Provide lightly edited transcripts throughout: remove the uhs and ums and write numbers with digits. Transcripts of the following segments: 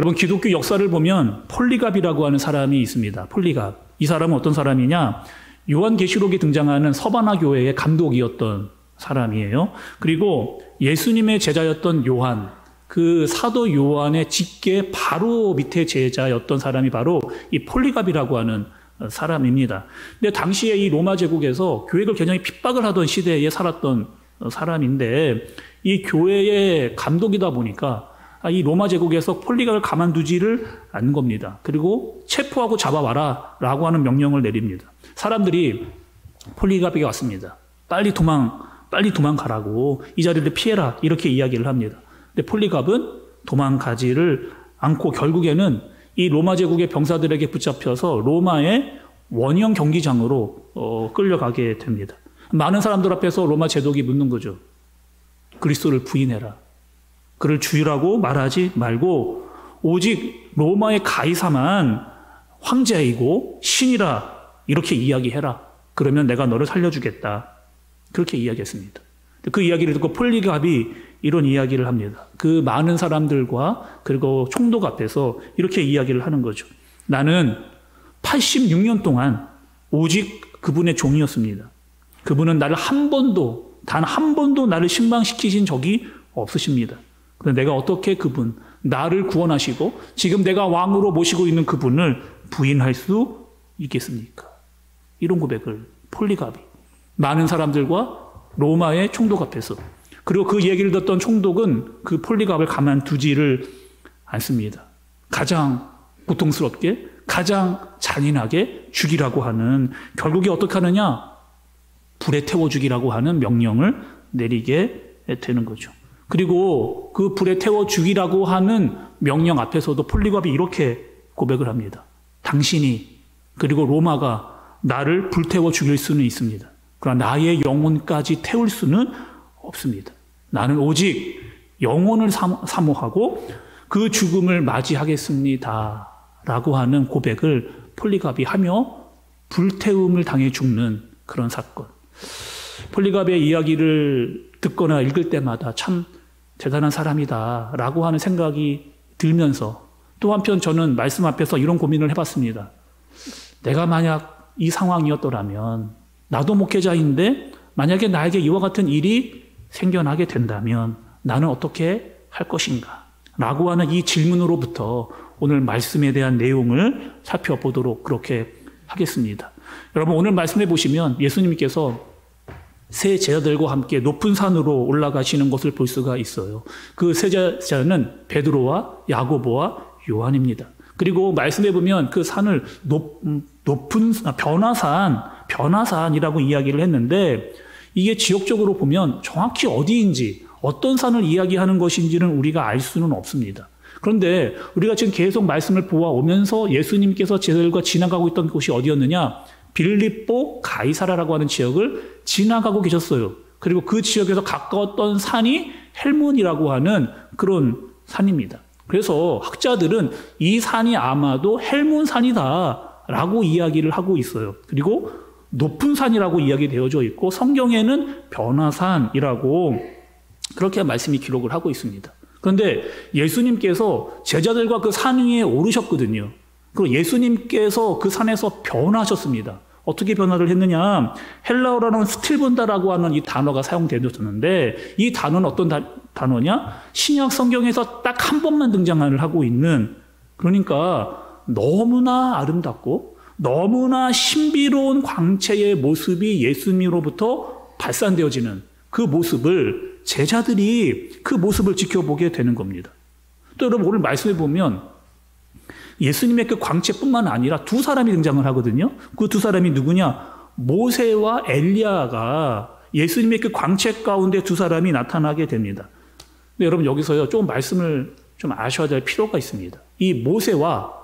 여러분, 기독교 역사를 보면 폴리갑이라고 하는 사람이 있습니다. 폴리갑. 이 사람은 어떤 사람이냐? 요한계시록에 등장하는 서바나 교회의 감독이었던 사람이에요. 그리고 예수님의 제자였던 요한, 그 사도 요한의 직계 바로 밑에 제자였던 사람이 바로 이 폴리갑이라고 하는 사람입니다. 근데 당시에 이 로마 제국에서 교회를 굉장히 핍박을 하던 시대에 살았던 사람인데, 이 교회의 감독이다 보니까 이 로마 제국에서 폴리갑을 가만두지를 않는 겁니다. 그리고 체포하고 잡아와라 라고 하는 명령을 내립니다. 사람들이 폴리갑에게 왔습니다. 빨리 도망가라고, 이 자리를 피해라, 이렇게 이야기를 합니다. 근데 폴리갑은 도망가지를 않고 결국에는 이 로마 제국의 병사들에게 붙잡혀서 로마의 원형 경기장으로 끌려가게 됩니다. 많은 사람들 앞에서 로마 제독이 묻는 거죠. 그리스도를 부인해라. 그를 주라고 말하지 말고 오직 로마의 가이사만 황제이고 신이라 이렇게 이야기해라. 그러면 내가 너를 살려주겠다. 그렇게 이야기했습니다. 그 이야기를 듣고 폴리갑이 이런 이야기를 합니다. 그 많은 사람들과 그리고 총독 앞에서 이렇게 이야기를 하는 거죠. 나는 86년 동안 오직 그분의 종이었습니다. 그분은 나를 단 한 번도 나를 실망시키신 적이 없으십니다. 그런데 내가 어떻게 나를 구원하시고 지금 내가 왕으로 모시고 있는 그분을 부인할 수 있겠습니까? 이런 고백을 폴리갑이 많은 사람들과 로마의 총독 앞에서, 그리고 그 얘기를 듣던 총독은 그 폴리갑을 가만두지를 않습니다. 가장 고통스럽게, 가장 잔인하게 죽이라고 하는, 결국에 어떻게 하느냐? 불에 태워 죽이라고 하는 명령을 내리게 되는 거죠. 그리고 그 불에 태워 죽이라고 하는 명령 앞에서도 폴리갑이 이렇게 고백을 합니다. 당신이, 그리고 로마가 나를 불태워 죽일 수는 있습니다. 그러나 나의 영혼까지 태울 수는 없습니다. 나는 오직 영혼을 사모하고 그 죽음을 맞이하겠습니다. 라고 하는 고백을 폴리갑이 하며 불태움을 당해 죽는 그런 사건. 폴리갑의 이야기를 듣거나 읽을 때마다 참 대단한 사람이다 라고 하는 생각이 들면서, 또 한편 저는 말씀 앞에서 이런 고민을 해봤습니다. 내가 만약 이 상황이었더라면, 나도 목회자인데 만약에 나에게 이와 같은 일이 생겨나게 된다면 나는 어떻게 할 것인가? 라고 하는 이 질문으로부터 오늘 말씀에 대한 내용을 살펴보도록 그렇게 하겠습니다. 여러분, 오늘 말씀해 보시면 예수님께서 세 제자들과 함께 높은 산으로 올라가시는 것을 볼 수가 있어요. 그 세 제자는 베드로와 야고보와 요한입니다. 그리고 말씀해 보면 그 산을 높은 변화산이라고 이야기를 했는데, 이게 지역적으로 보면 정확히 어디인지, 어떤 산을 이야기하는 것인지는 우리가 알 수는 없습니다. 그런데 우리가 지금 계속 말씀을 보아오면서 예수님께서 제자들과 지나가고 있던 곳이 어디였느냐? 빌립보 가이사라라고 하는 지역을 지나가고 계셨어요. 그리고 그 지역에서 가까웠던 산이 헬몬이라고 하는 그런 산입니다. 그래서 학자들은 이 산이 아마도 헬몬 산이다라고 이야기를 하고 있어요. 그리고 높은 산이라고 이야기되어져 있고, 성경에는 변화산이라고 그렇게 말씀이 기록을 하고 있습니다. 그런데 예수님께서 제자들과 그 산 위에 오르셨거든요. 그리고 예수님께서 그 산에서 변화하셨습니다. 어떻게 변화를 했느냐? 헬라어로는 스틸본다라고 하는 이 단어가 사용되었는데, 이 단어는 어떤 단어냐? 신약 성경에서 딱 한 번만 등장을 하고 있는, 그러니까 너무나 아름답고 너무나 신비로운 광채의 모습이 예수님으로부터 발산되어지는 그 모습을, 제자들이 그 모습을 지켜보게 되는 겁니다. 또 여러분, 오늘 말씀해 보면 예수님의 그 광채뿐만 아니라 두 사람이 등장을 하거든요. 그 두 사람이 누구냐? 모세와 엘리야가 예수님의 그 광채 가운데 두 사람이 나타나게 됩니다. 근데 여러분, 여기서요, 조금 말씀을 좀 아셔야 될 필요가 있습니다. 이 모세와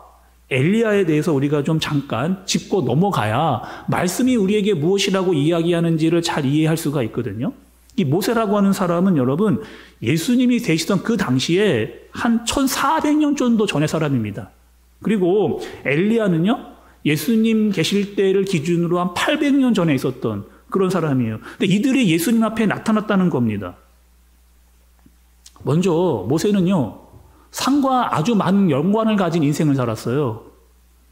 엘리야에 대해서 우리가 좀 잠깐 짚고 넘어가야 말씀이 우리에게 무엇이라고 이야기하는지를 잘 이해할 수가 있거든요. 이 모세라고 하는 사람은 여러분, 예수님이 계시던 그 당시에 한 1400년 정도 전의 사람입니다. 그리고 엘리야는요, 예수님 계실 때를 기준으로 한 800년 전에 있었던 그런 사람이에요. 근데 이들이 예수님 앞에 나타났다는 겁니다. 먼저 모세는요, 산과 아주 많은 연관을 가진 인생을 살았어요.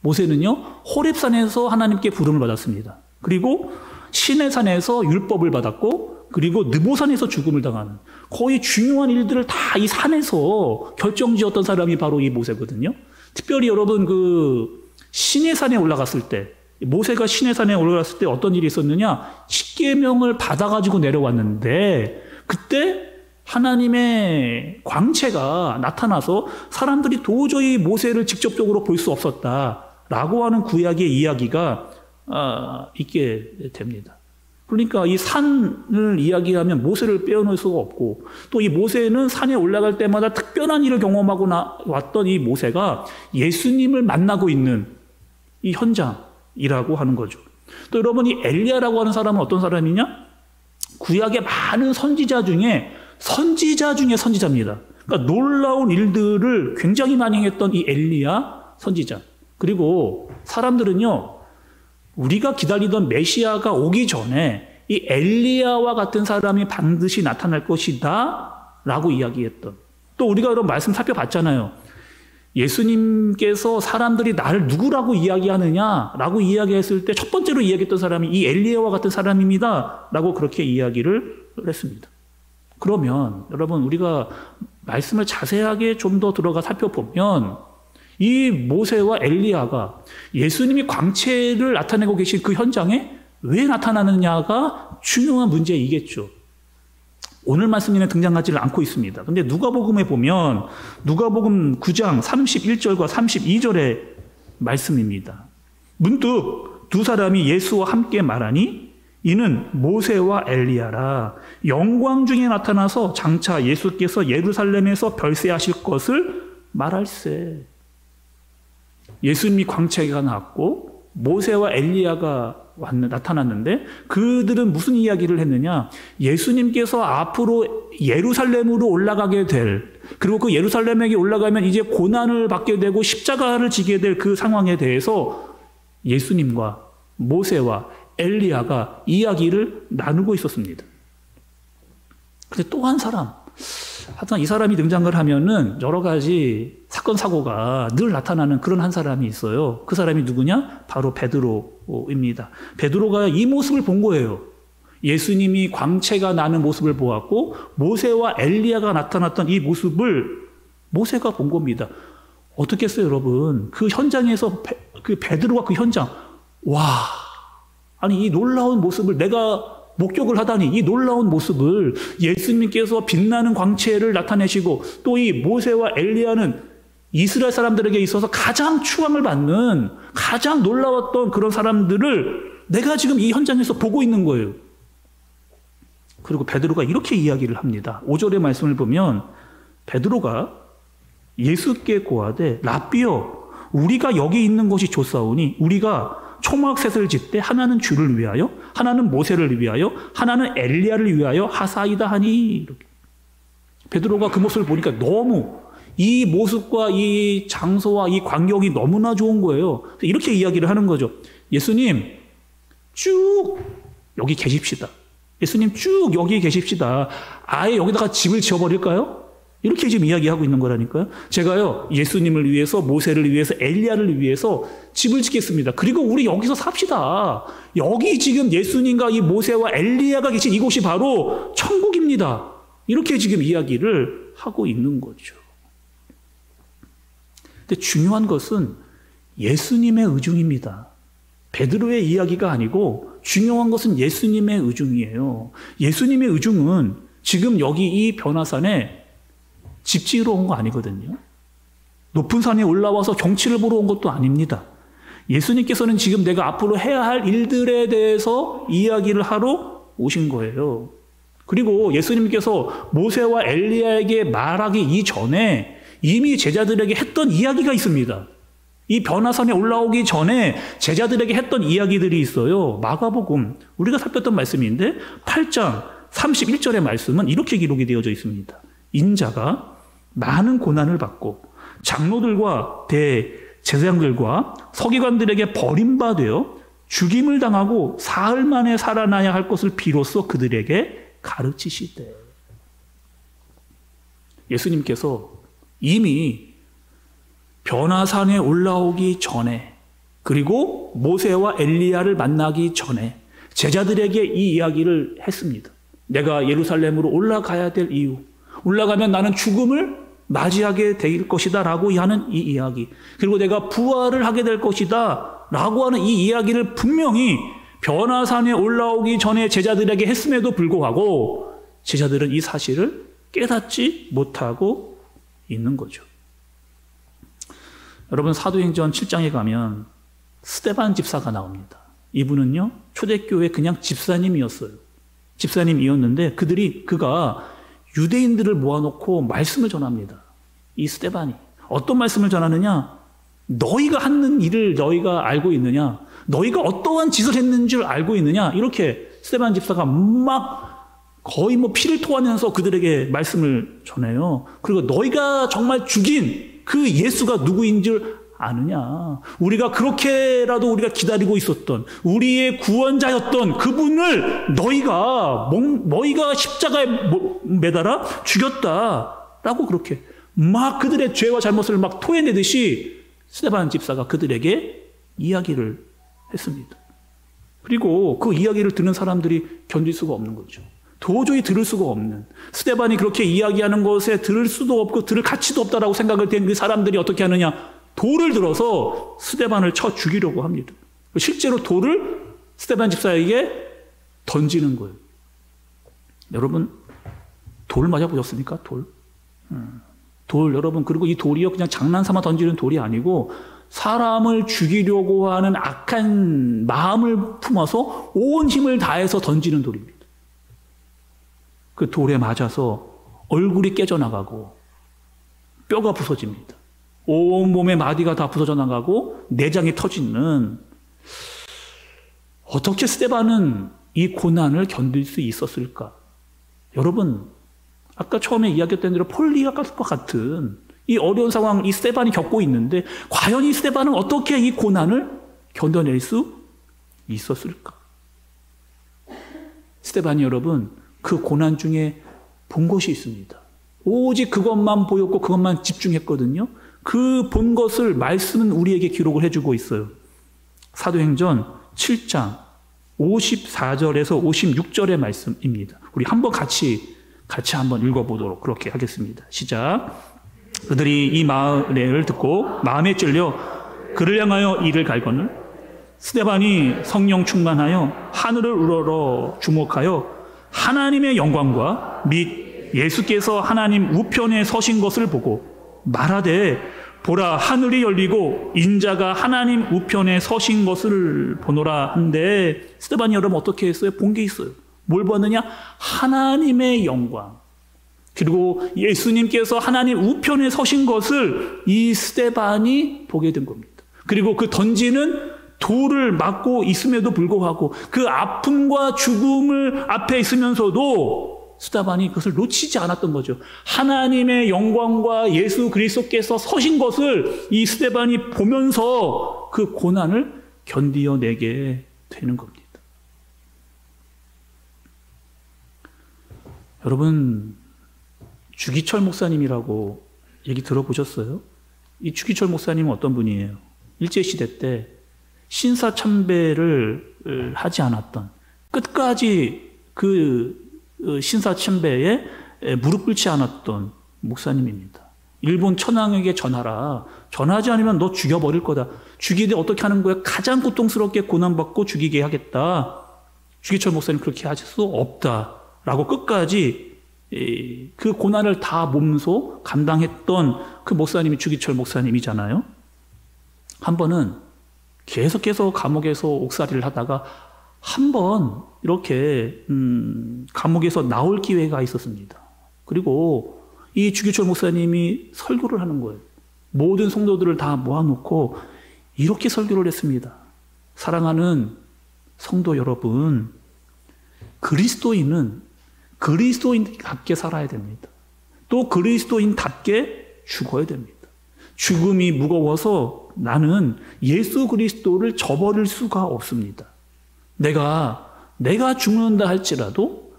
모세는요, 호렙산에서 하나님께 부름을 받았습니다. 그리고 시내산에서 율법을 받았고, 그리고 느보산에서 죽음을 당하는 거의 중요한 일들을 다 이 산에서 결정지었던 사람이 바로 이 모세거든요. 특별히 여러분 그 시내산에 올라갔을 때, 모세가 시내산에 올라갔을 때 어떤 일이 있었느냐? 십계명을 받아가지고 내려왔는데 그때 하나님의 광채가 나타나서 사람들이 도저히 모세를 직접적으로 볼 수 없었다라고 하는 구약의 이야기가 있게 됩니다. 그러니까 이 산을 이야기하면 모세를 빼어놓을 수가 없고, 또 이 모세는 산에 올라갈 때마다 특별한 일을 경험하고 왔던 이 모세가 예수님을 만나고 있는 이 현장이라고 하는 거죠. 또 여러분, 이 엘리야라고 하는 사람은 어떤 사람이냐? 구약의 많은 선지자 중에 선지자입니다. 그러니까 놀라운 일들을 굉장히 많이 했던 이 엘리야 선지자. 그리고 사람들은요, 우리가 기다리던 메시아가 오기 전에 이 엘리야와 같은 사람이 반드시 나타날 것이다 라고 이야기했던, 또 우리가 여러분 말씀 살펴봤잖아요. 예수님께서 사람들이 나를 누구라고 이야기하느냐라고 이야기했을 때 첫 번째로 이야기했던 사람이 이 엘리야와 같은 사람입니다 라고 그렇게 이야기를 했습니다. 그러면 여러분, 우리가 말씀을 자세하게 좀 더 들어가 살펴보면 이 모세와 엘리야가 예수님이 광채를 나타내고 계신 그 현장에 왜 나타나느냐가 중요한 문제이겠죠. 오늘 말씀에는 등장하지 않고 있습니다. 근데 누가복음에 보면 누가복음 9장 31절과 32절의 말씀입니다. 문득 두 사람이 예수와 함께 말하니 이는 모세와 엘리야라. 영광 중에 나타나서 장차 예수께서 예루살렘에서 별세하실 것을 말할세. 예수님이 광채가 났고 모세와 엘리야가 나타났는데 그들은 무슨 이야기를 했느냐? 예수님께서 앞으로 예루살렘으로 올라가게 될, 그리고 그 예루살렘에게 올라가면 이제 고난을 받게 되고 십자가를 지게 될 그 상황에 대해서 예수님과 모세와 엘리야가 이야기를 나누고 있었습니다. 근데 또 한 사람, 하여튼 이 사람이 등장을 하면은 여러 가지 사건 사고가 늘 나타나는 그런 한 사람이 있어요. 그 사람이 누구냐? 바로 베드로입니다. 베드로가 이 모습을 본 거예요. 예수님이 광채가 나는 모습을 보았고 모세와 엘리야가 나타났던 이 모습을 모세가 본 겁니다. 어떻게 했어요, 여러분? 그 현장에서 그 베드로가 그 현장, 와, 아니 이 놀라운 모습을 내가 목격을 하다니, 이 놀라운 모습을 예수님께서 빛나는 광채를 나타내시고 또 이 모세와 엘리야는 이스라엘 사람들에게 있어서 가장 추앙을 받는 가장 놀라웠던 그런 사람들을 내가 지금 이 현장에서 보고 있는 거예요. 그리고 베드로가 이렇게 이야기를 합니다. 5절의 말씀을 보면 베드로가 예수께 고하되 라삐여, 우리가 여기 있는 것이 좋사오니 우리가 초막셋을 짓되 하나는 주를 위하여, 하나는 모세를 위하여, 하나는 엘리야를 위하여 하사이다 하니. 이렇게. 베드로가 그 모습을 보니까 너무 이 모습과 이 장소와 이 광경이 너무나 좋은 거예요. 이렇게 이야기를 하는 거죠. 예수님 쭉 여기 계십시다. 예수님 쭉 여기 계십시다. 아예 여기다가 집을 지어버릴까요? 이렇게 지금 이야기하고 있는 거라니까요. 제가요, 예수님을 위해서, 모세를 위해서, 엘리야를 위해서 집을 짓겠습니다. 그리고 우리 여기서 삽시다. 여기 지금 예수님과 이 모세와 엘리야가 계신 이곳이 바로 천국입니다. 이렇게 지금 이야기를 하고 있는 거죠. 근데 중요한 것은 예수님의 의중입니다. 베드로의 이야기가 아니고 중요한 것은 예수님의 의중이에요. 예수님의 의중은 지금 여기 이 변화산에 집 지으러 온 거 아니거든요. 높은 산에 올라와서 경치를 보러 온 것도 아닙니다. 예수님께서는 지금 내가 앞으로 해야 할 일들에 대해서 이야기를 하러 오신 거예요. 그리고 예수님께서 모세와 엘리야에게 말하기 이전에 이미 제자들에게 했던 이야기가 있습니다. 이 변화산에 올라오기 전에 제자들에게 했던 이야기들이 있어요. 마가복음, 우리가 살폈던 말씀인데 8장 31절의 말씀은 이렇게 기록이 되어져 있습니다. 인자가 많은 고난을 받고 장로들과 대제사장들과 서기관들에게 버림받아 죽임을 당하고 사흘 만에 살아나야 할 것을 비로소 그들에게 가르치시되. 예수님께서 이미 변화산에 올라오기 전에, 그리고 모세와 엘리야를 만나기 전에 제자들에게 이 이야기를 했습니다. 내가 예루살렘으로 올라가야 될 이유, 올라가면 나는 죽음을 맞이하게 될 것이다 라고 하는 이 이야기, 그리고 내가 부활을 하게 될 것이다 라고 하는 이 이야기를 분명히 변화산에 올라오기 전에 제자들에게 했음에도 불구하고 제자들은 이 사실을 깨닫지 못하고 있는 거죠. 여러분, 사도행전 7장에 가면 스데반 집사가 나옵니다. 이분은요, 초대교회 그냥 집사님이었어요. 집사님이었는데 그가 유대인들을 모아놓고 말씀을 전합니다. 이 스데반이 어떤 말씀을 전하느냐? 너희가 하는 일을 너희가 알고 있느냐? 너희가 어떠한 짓을 했는 줄 알고 있느냐? 이렇게 스데반 집사가 막 거의 피를 토하면서 그들에게 말씀을 전해요. 그리고 너희가 정말 죽인 그 예수가 누구인 줄 아느냐? 우리가 그렇게라도 우리가 기다리고 있었던 우리의 구원자였던 그분을 너희가 십자가에 매달아 죽였다라고 그렇게 막 그들의 죄와 잘못을 막 토해내듯이 스데반 집사가 그들에게 이야기를 했습니다. 그리고 그 이야기를 듣는 사람들이 견딜 수가 없는 거죠. 도저히 들을 수가 없는, 스데반이 그렇게 이야기하는 것에 들을 수도 없고 들을 가치도 없다라고 생각을 된 그 사람들이 어떻게 하느냐? 돌을 들어서 스데반을 쳐 죽이려고 합니다. 실제로 돌을 스데반 집사에게 던지는 거예요. 여러분, 돌 맞아보셨습니까? 돌 여러분, 그리고 이 돌이요 그냥 장난삼아 던지는 돌이 아니고 사람을 죽이려고 하는 악한 마음을 품어서 온 힘을 다해서 던지는 돌입니다. 그 돌에 맞아서 얼굴이 깨져나가고 뼈가 부서집니다. 온몸의 마디가 다 부서져 나가고 내장이 터지는, 어떻게 스데반은 이 고난을 견딜 수 있었을까? 여러분, 아까 처음에 이야기했던 대로 폴리아과 같은 이 어려운 상황, 이 스데반이 겪고 있는데 과연 이 스데반은 어떻게 이 고난을 견뎌낼 수 있었을까? 스데반이 여러분, 그 고난 중에 본 것이 있습니다. 오직 그것만 보였고 그것만 집중했거든요. 그 본 것을 말씀은 우리에게 기록을 해주고 있어요. 사도행전 7장 54절에서 56절의 말씀입니다. 우리 한번 같이 한번 읽어보도록 그렇게 하겠습니다. 시작. 그들이 이 말을 듣고 마음에 찔려 그를 향하여 이를 갈거늘 스데반이 성령 충만하여 하늘을 우러러 주목하여 하나님의 영광과 및 예수께서 하나님 우편에 서신 것을 보고 말하되 보라, 하늘이 열리고 인자가 하나님 우편에 서신 것을 보노라 한데, 스데반이 여러분 어떻게 했어요? 본 게 있어요. 뭘 봤느냐? 하나님의 영광, 그리고 예수님께서 하나님 우편에 서신 것을 이 스데반이 보게 된 겁니다. 그리고 그 던지는 돌을 맞고 있음에도 불구하고 그 아픔과 죽음을 앞에 있으면서도 스데반이 그것을 놓치지 않았던 거죠. 하나님의 영광과 예수 그리스도께서 서신 것을 이 스데반이 보면서 그 고난을 견디어내게 되는 겁니다. 여러분, 주기철 목사님이라고 얘기 들어보셨어요? 이 주기철 목사님은 어떤 분이에요? 일제시대 때 신사참배를 하지 않았던, 끝까지 그 신사참배에 무릎 꿇지 않았던 목사님입니다. 일본 천황에게 전하라. 전하지 않으면 너 죽여버릴 거다. 죽이되 어떻게 하는 거야? 가장 고통스럽게 고난받고 죽이게 하겠다. 주기철 목사님 그렇게 하실 수 없다 라고 끝까지 그 고난을 다 몸소 감당했던 그 목사님이 주기철 목사님이잖아요. 한 번은 계속해서 감옥에서 옥살이를 하다가 한 번 이렇게 감옥에서 나올 기회가 있었습니다. 그리고 이 주기철 목사님이 설교를 하는 거예요. 모든 성도들을 다 모아놓고 이렇게 설교를 했습니다. 사랑하는 성도 여러분, 그리스도인은 그리스도인답게 살아야 됩니다. 또 그리스도인답게 죽어야 됩니다. 죽음이 무거워서 나는 예수 그리스도를 저버릴 수가 없습니다. 내가 죽는다 할지라도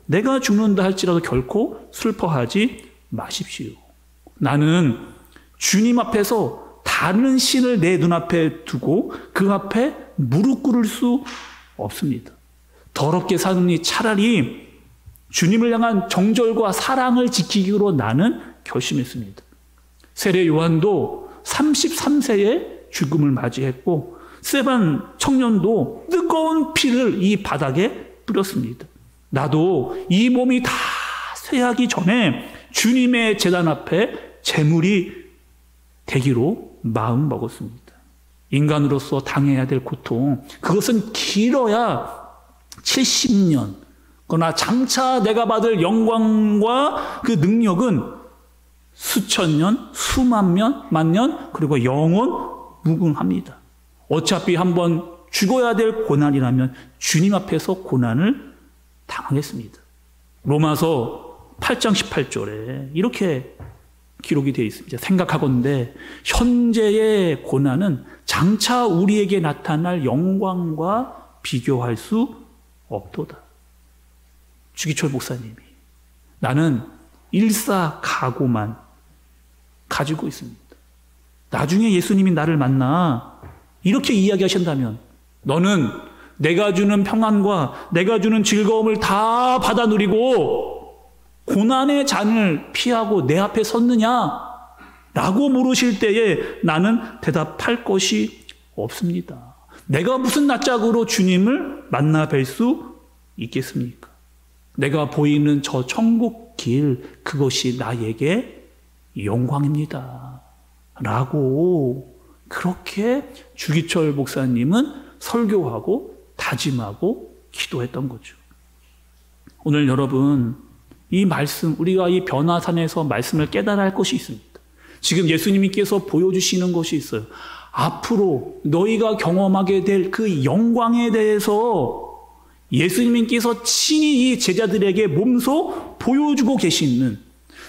결코 슬퍼하지 마십시오. 나는 주님 앞에서 다른 신을 내 눈앞에 두고 그 앞에 무릎 꿇을 수 없습니다. 더럽게 사느니 차라리 주님을 향한 정절과 사랑을 지키기로 나는 결심했습니다. 세례 요한도 33세에 죽음을 맞이했고 스데반 청년도 뜨거운 피를 이 바닥에 뿌렸습니다. 나도 이 몸이 다 쇠하기 전에 주님의 제단 앞에 제물이 되기로 마음 먹었습니다. 인간으로서 당해야 될 고통, 그것은 길어야 70년, 그러나 장차 내가 받을 영광과 그 능력은 수천 년, 수만 년, 만년, 그리고 영원 무궁합니다. 어차피 한번 죽어야 될 고난이라면 주님 앞에서 고난을 당하겠습니다. 로마서 8장 18절에 이렇게 기록이 되어 있습니다. 생각하건대 현재의 고난은 장차 우리에게 나타날 영광과 비교할 수 없도다. 주기철 목사님이 나는 일사각오만 가지고 있습니다. 나중에 예수님이 나를 만나 이렇게 이야기하신다면 너는 내가 주는 평안과 내가 주는 즐거움을 다 받아 누리고 고난의 잔을 피하고 내 앞에 섰느냐? 라고 물으실 때에 나는 대답할 것이 없습니다. 내가 무슨 낯짝으로 주님을 만나 뵐 수 있겠습니까? 내가 보이는 저 천국 길, 그것이 나에게 영광입니다. 라고 그렇게 주기철 목사님은 설교하고 다짐하고 기도했던 거죠. 오늘 여러분, 이 말씀, 우리가 이 변화산에서 말씀을 깨달아야 할 것이 있습니다. 지금 예수님께서 보여주시는 것이 있어요. 앞으로 너희가 경험하게 될 그 영광에 대해서 예수님께서 친히 이 제자들에게 몸소 보여주고 계시는,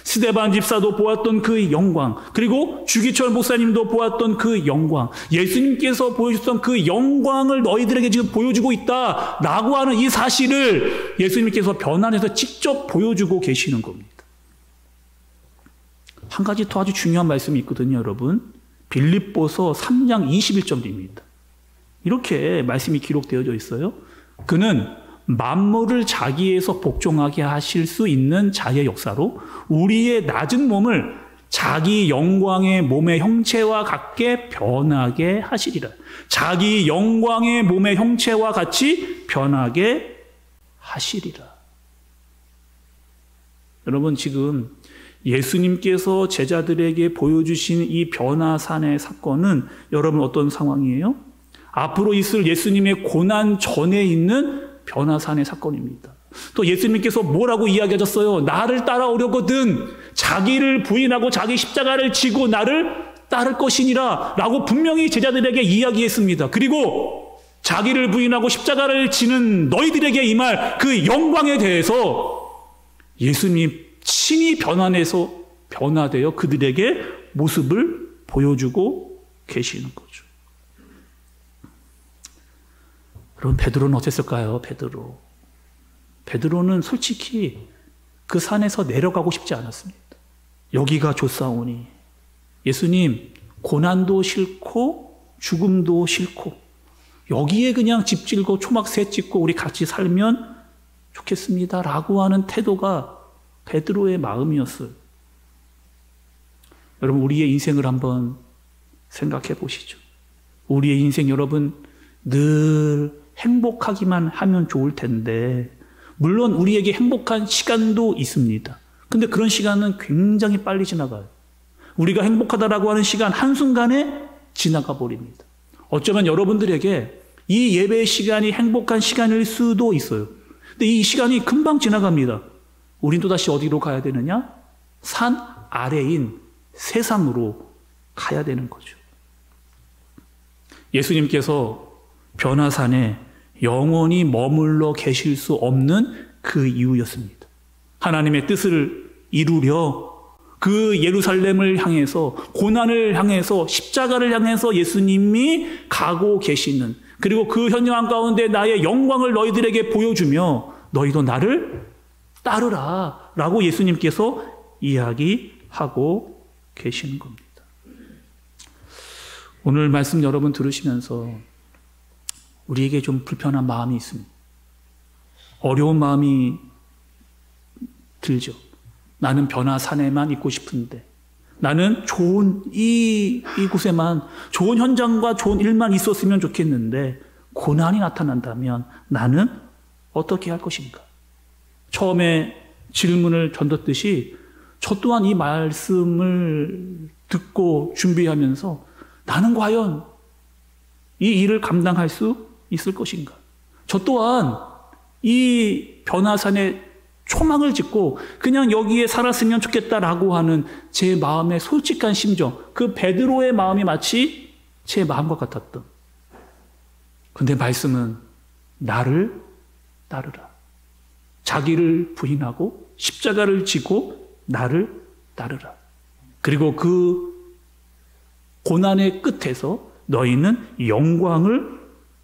스데반 집사도 보았던 그 영광, 그리고 주기철 목사님도 보았던 그 영광, 예수님께서 보여주셨던 그 영광을 너희들에게 지금 보여주고 있다라고 하는 이 사실을 예수님께서 변환해서 직접 보여주고 계시는 겁니다. 한 가지 더 아주 중요한 말씀이 있거든요, 여러분. 빌립보서 3장 21절입니다. 이렇게 말씀이 기록되어져 있어요. 그는 만물을 자기에서 복종하게 하실 수 있는 자의 역사로 우리의 낮은 몸을 자기 영광의 몸의 형체와 같게 변하게 하시리라. 자기 영광의 몸의 형체와 같이 변하게 하시리라. 여러분, 지금 예수님께서 제자들에게 보여주신 이 변화산의 사건은 여러분 어떤 상황이에요? 앞으로 있을 예수님의 고난 전에 있는 변화산의 사건입니다. 또 예수님께서 뭐라고 이야기하셨어요? 나를 따라오려거든 자기를 부인하고 자기 십자가를 지고 나를 따를 것이니라 라고 분명히 제자들에게 이야기했습니다. 그리고 자기를 부인하고 십자가를 지는 너희들에게 임할 그 영광에 대해서 예수님이 친히 변화되어 그들에게 모습을 보여주고 계시는 거죠. 여러분, 베드로는 어땠을까요? 베드로는 솔직히 그 산에서 내려가고 싶지 않았습니다. 여기가 좋사오니 예수님, 고난도 싫고 죽음도 싫고 여기에 그냥 집 짓고 초막새 짓고 우리 같이 살면 좋겠습니다 라고 하는 태도가 베드로의 마음이었어요. 여러분, 우리의 인생을 한번 생각해 보시죠. 우리의 인생, 여러분, 늘 행복하기만 하면 좋을 텐데, 물론 우리에게 행복한 시간도 있습니다. 근데 그런 시간은 굉장히 빨리 지나가요. 우리가 행복하다라고 하는 시간 한순간에 지나가 버립니다. 어쩌면 여러분들에게 이 예배의 시간이 행복한 시간일 수도 있어요. 근데 이 시간이 금방 지나갑니다. 우린 또다시 어디로 가야 되느냐? 산 아래인 세상으로 가야 되는 거죠. 예수님께서 변화산에 영원히 머물러 계실 수 없는 그 이유였습니다. 하나님의 뜻을 이루려 그 예루살렘을 향해서, 고난을 향해서, 십자가를 향해서 예수님이 가고 계시는, 그리고 그 현장 가운데 나의 영광을 너희들에게 보여주며 너희도 나를 따르라 라고 예수님께서 이야기하고 계시는 겁니다. 오늘 말씀 여러분 들으시면서 우리에게 좀 불편한 마음이 있습니다. 어려운 마음이 들죠. 나는 변화산에만 있고 싶은데, 나는 좋은 이곳에만 좋은 현장과 좋은 일만 있었으면 좋겠는데 고난이 나타난다면 나는 어떻게 할 것인가? 처음에 질문을 던졌듯이 저 또한 이 말씀을 듣고 준비하면서 나는 과연 이 일을 감당할 수 있을 것인가? 저 또한 이 변화산에 초막을 짓고 그냥 여기에 살았으면 좋겠다라고 하는 제 마음의 솔직한 심정, 그 베드로의 마음이 마치 제 마음과 같았던. 근데 말씀은 나를 따르라. 자기를 부인하고 십자가를 지고 나를 따르라. 그리고 그 고난의 끝에서 너희는 영광을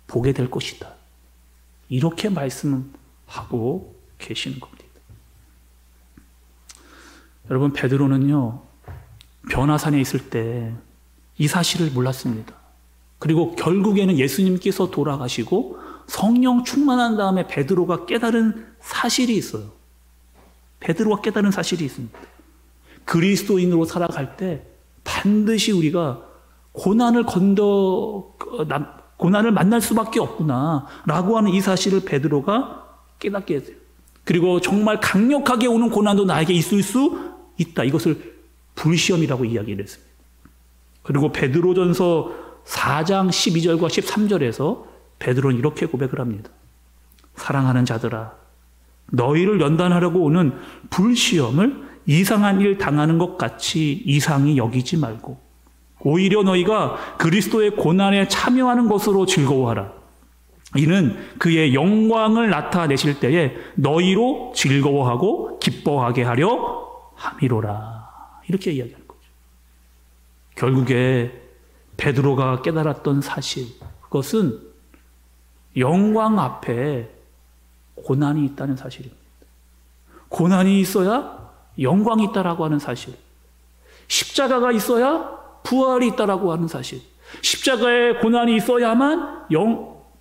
보게 될 것이다. 이렇게 말씀하고 계시는 겁니다. 여러분, 베드로는요, 변화산에 있을 때 이 사실을 몰랐습니다. 그리고 결국에는 예수님께서 돌아가시고 성령 충만한 다음에 베드로가 깨달은 사실이 있어요. 베드로가 깨달은 사실이 있습니다. 그리스도인으로 살아갈 때 반드시 우리가 고난을 만날 수밖에 없구나라고 하는 이 사실을 베드로가 깨닫게 돼요. 그리고 정말 강력하게 오는 고난도 나에게 있을 수 있다. 이것을 불시험이라고 이야기를 했습니다. 그리고 베드로전서 4장 12절과 13절에서 베드로는 이렇게 고백을 합니다. 사랑하는 자들아, 너희를 연단하려고 오는 불시험을 이상한 일 당하는 것 같이 이상히 여기지 말고 오히려 너희가 그리스도의 고난에 참여하는 것으로 즐거워하라. 이는 그의 영광을 나타내실 때에 너희로 즐거워하고 기뻐하게 하려 함이로라. 이렇게 이야기하는 거죠. 결국에 베드로가 깨달았던 사실, 그것은 영광 앞에 고난이 있다는 사실입니다. 고난이 있어야 영광이 있다라고 하는 사실, 십자가가 있어야 부활이 있다라고 하는 사실, 십자가에 고난이 있어야만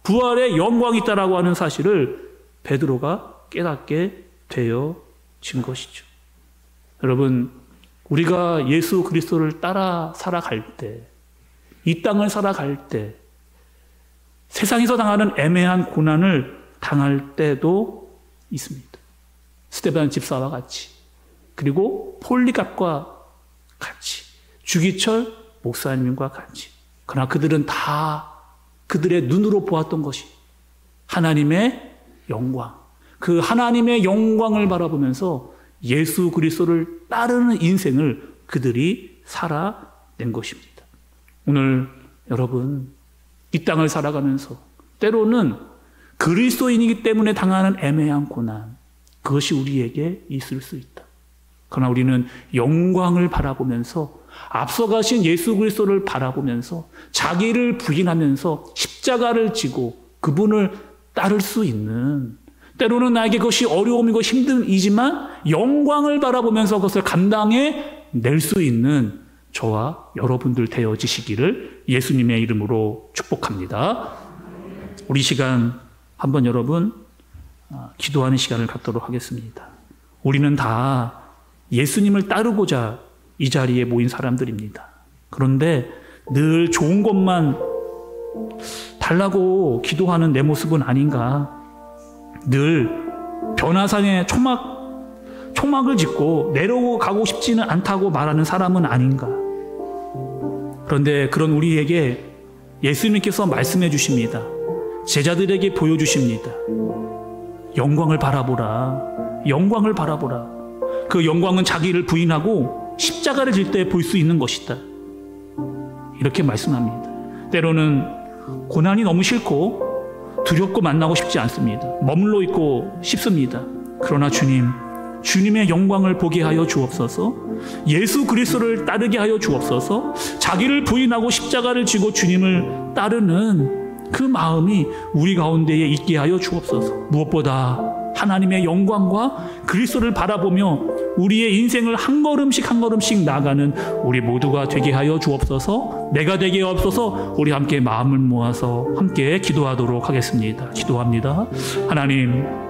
부활의 영광이 있다라고 하는 사실을 베드로가 깨닫게 되어진 것이죠. 여러분, 우리가 예수 그리스도를 따라 살아갈 때, 이 땅을 살아갈 때 세상에서 당하는 애매한 고난을 당할 때도 있습니다. 스데반 집사와 같이, 그리고 폴리갑과 같이, 주기철 목사님과 같이. 그러나 그들은 다 그들의 눈으로 보았던 것이 하나님의 영광, 그 하나님의 영광을 바라보면서 예수 그리스도를 따르는 인생을 그들이 살아낸 것입니다. 오늘 여러분, 이 땅을 살아가면서 때로는 그리스도인이기 때문에 당하는 애매한 고난, 그것이 우리에게 있을 수 있다. 그러나 우리는 영광을 바라보면서, 앞서가신 예수 그리스도를 바라보면서 자기를 부인하면서 십자가를 지고 그분을 따를 수 있는, 때로는 나에게 그것이 어려움이고 힘듦이지만 영광을 바라보면서 그것을 감당해 낼 수 있는 저와 여러분들 되어지시기를 예수님의 이름으로 축복합니다. 우리 시간 한번 여러분 기도하는 시간을 갖도록 하겠습니다. 우리는 다 예수님을 따르고자 이 자리에 모인 사람들입니다. 그런데 늘 좋은 것만 달라고 기도하는 내 모습은 아닌가? 늘 변화산에 초막을 짓고 내려가고 싶지는 않다고 말하는 사람은 아닌가? 그런데 그런 우리에게 예수님께서 말씀해 주십니다. 제자들에게 보여주십니다. 영광을 바라보라. 영광을 바라보라. 그 영광은 자기를 부인하고 십자가를 질 때 볼 수 있는 것이다. 이렇게 말씀합니다. 때로는 고난이 너무 싫고 두렵고 만나고 싶지 않습니다. 머물러 있고 싶습니다. 그러나 주님의 영광을 보게 하여 주옵소서. 예수 그리스도를 따르게 하여 주옵소서. 자기를 부인하고 십자가를 지고 주님을 따르는 그 마음이 우리 가운데에 있게 하여 주옵소서. 무엇보다 하나님의 영광과 그리스도를 바라보며 우리의 인생을 한 걸음씩 한 걸음씩 나가는 우리 모두가 되게 하여 주옵소서. 내가 되게 하옵소서. 우리 함께 마음을 모아서 함께 기도하도록 하겠습니다. 기도합니다. 하나님,